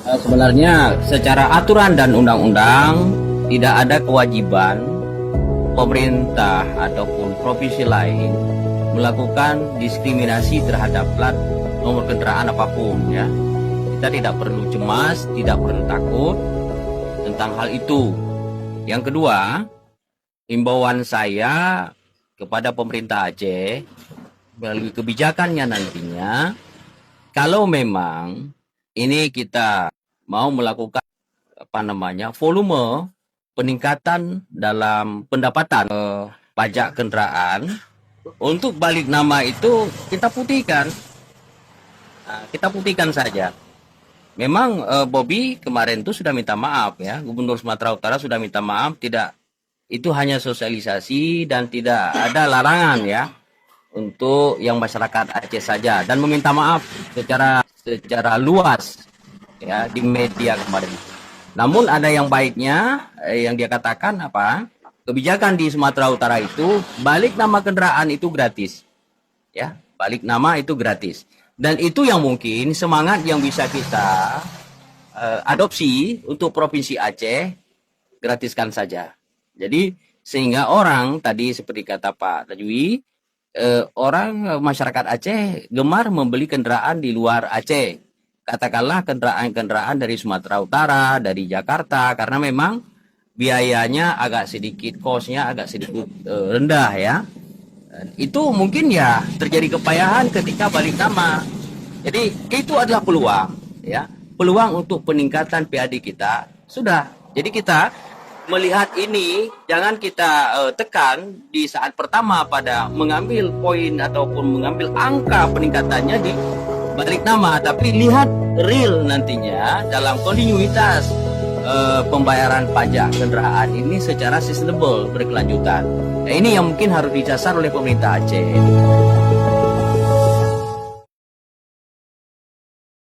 Sebenarnya secara aturan dan undang-undang tidak ada kewajiban pemerintah ataupun provinsi lain melakukan diskriminasi terhadap plat nomor kendaraan apapun ya. Kita tidak perlu cemas, tidak perlu takut tentang hal itu. Yang kedua, himbauan saya kepada pemerintah Aceh melalui kebijakannya nantinya, kalau memang ini kita mau melakukan volume peningkatan dalam pendapatan pajak kendaraan, untuk balik nama itu kita putihkan. Kita putihkan saja. Memang Bobby kemarin itu sudah minta maaf ya, Gubernur Sumatera Utara sudah minta maaf, tidak, itu hanya sosialisasi dan tidak ada larangan ya untuk yang masyarakat Aceh saja, dan meminta maaf secara luas ya di media kemarin. Namun ada yang baiknya yang dia katakan apa? Kebijakan di Sumatera Utara itu balik nama kendaraan itu gratis. Ya, balik nama itu gratis. Dan itu yang mungkin semangat yang bisa kita adopsi untuk Provinsi Aceh, gratiskan saja. Jadi sehingga orang tadi seperti kata Pak Tajwi, orang masyarakat Aceh gemar membeli kendaraan di luar Aceh. Katakanlah kendaraan-kendaraan dari Sumatera Utara, dari Jakarta, karena memang biayanya agak sedikit, cost-nya agak sedikit rendah ya. Itu mungkin ya terjadi kepayahan ketika balik nama. Jadi itu adalah peluang ya, peluang untuk peningkatan PAD kita sudah. Jadi kita melihat ini jangan kita tekan di saat pertama pada mengambil poin ataupun mengambil angka peningkatannya di balik nama, tapi lihat real nantinya dalam kontinuitas pembayaran pajak kendaraan ini secara sustainable, berkelanjutan. Nah, ini yang mungkin harus didasar oleh pemerintah Aceh.